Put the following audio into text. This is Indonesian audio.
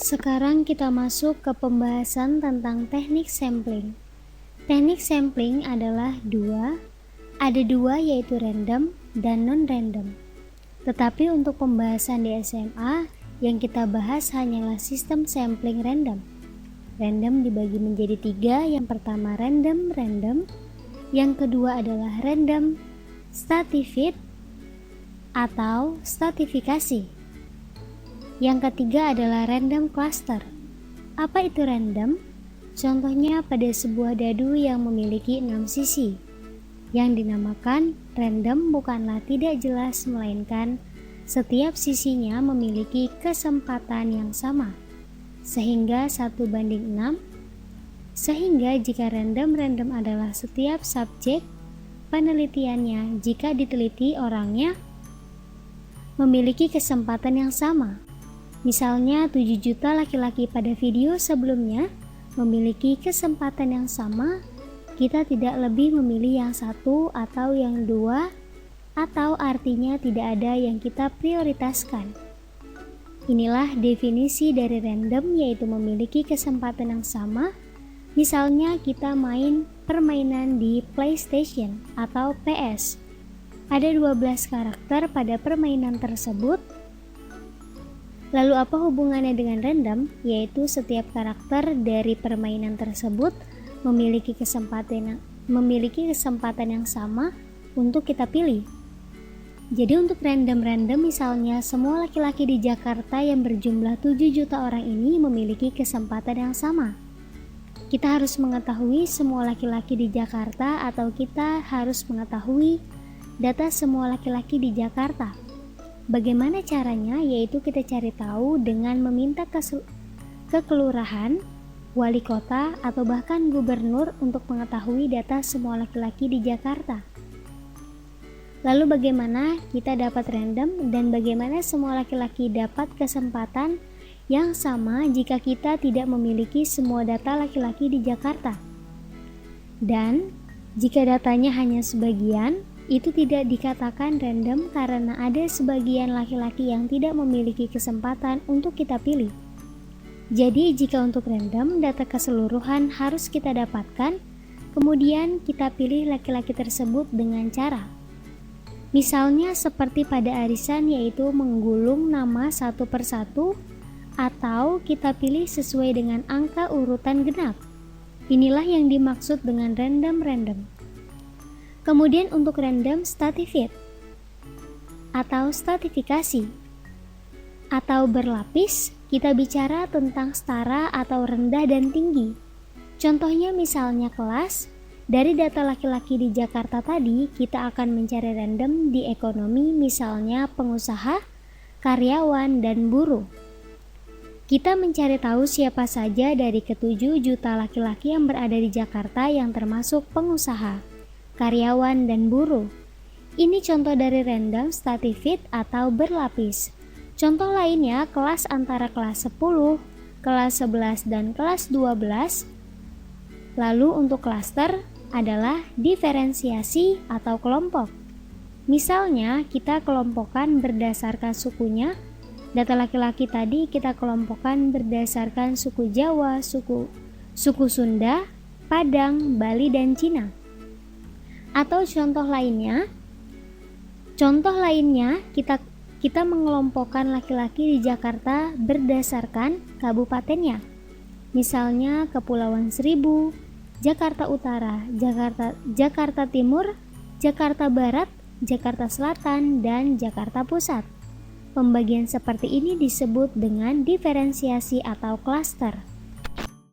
Sekarang kita masuk ke pembahasan tentang teknik sampling. Teknik sampling adalah ada dua yaitu random dan non-random. Tetapi untuk pembahasan di SMA, yang kita bahas hanyalah sistem sampling random. Random dibagi menjadi 3, yang pertama random, yang kedua adalah random stratified atau stratifikasi. Yang ketiga adalah random cluster. Apa itu random? Contohnya pada sebuah dadu yang memiliki 6 sisi. Yang dinamakan random bukanlah tidak jelas, melainkan setiap sisinya memiliki kesempatan yang sama, sehingga 1:6. Sehingga jika random adalah setiap subjek penelitiannya, jika diteliti orangnya memiliki kesempatan yang sama. Misalnya 7 juta laki-laki pada video sebelumnya memiliki kesempatan yang sama, kita tidak lebih memilih yang satu atau yang dua, atau artinya tidak ada yang kita prioritaskan. Inilah definisi dari random, yaitu memiliki kesempatan yang sama. Misalnya kita main permainan di PlayStation atau PS. Ada 12 karakter pada permainan tersebut. Lalu apa hubungannya dengan random? Yaitu setiap karakter dari permainan tersebut memiliki kesempatan yang sama untuk kita pilih. Jadi untuk random misalnya semua laki-laki di Jakarta yang berjumlah 7 juta orang ini memiliki kesempatan yang sama. Kita harus mengetahui semua laki-laki di Jakarta, atau kita harus mengetahui data semua laki-laki di Jakarta. Bagaimana caranya? Yaitu kita cari tahu dengan meminta ke kelurahan, wali kota, atau bahkan gubernur untuk mengetahui data semua laki-laki di Jakarta. Lalu bagaimana kita dapat random, dan bagaimana semua laki-laki dapat kesempatan yang sama jika kita tidak memiliki semua data laki-laki di Jakarta? Dan jika datanya hanya sebagian, itu tidak dikatakan random karena ada sebagian laki-laki yang tidak memiliki kesempatan untuk kita pilih. Jadi jika untuk random, data keseluruhan harus kita dapatkan, kemudian kita pilih laki-laki tersebut dengan cara. Misalnya seperti pada arisan, yaitu menggulung nama satu persatu, atau kita pilih sesuai dengan angka urutan genap. Inilah yang dimaksud dengan random. Kemudian untuk random stratified atau stratifikasi atau berlapis, kita bicara tentang setara atau rendah dan tinggi. Contohnya misalnya kelas, dari data laki-laki di Jakarta tadi, kita akan mencari random di ekonomi, misalnya pengusaha, karyawan, dan buruh. Kita mencari tahu siapa saja dari ke-7 juta laki-laki yang berada di Jakarta yang termasuk pengusaha, karyawan, dan buruh. Ini contoh dari random stratified atau berlapis. Contoh lainnya kelas antara kelas 10, kelas 11, dan kelas 12. Lalu untuk klaster adalah diferensiasi atau kelompok. Misalnya kita kelompokkan berdasarkan sukunya. Data laki-laki tadi kita kelompokkan berdasarkan suku Jawa, suku Sunda, Padang, Bali, dan Cina. Atau contoh lainnya kita mengelompokkan laki-laki di Jakarta berdasarkan kabupatennya. Misalnya Kepulauan Seribu, Jakarta Utara, Jakarta Timur, Jakarta Barat, Jakarta Selatan, dan Jakarta Pusat. Pembagian seperti ini disebut dengan diferensiasi atau klaster.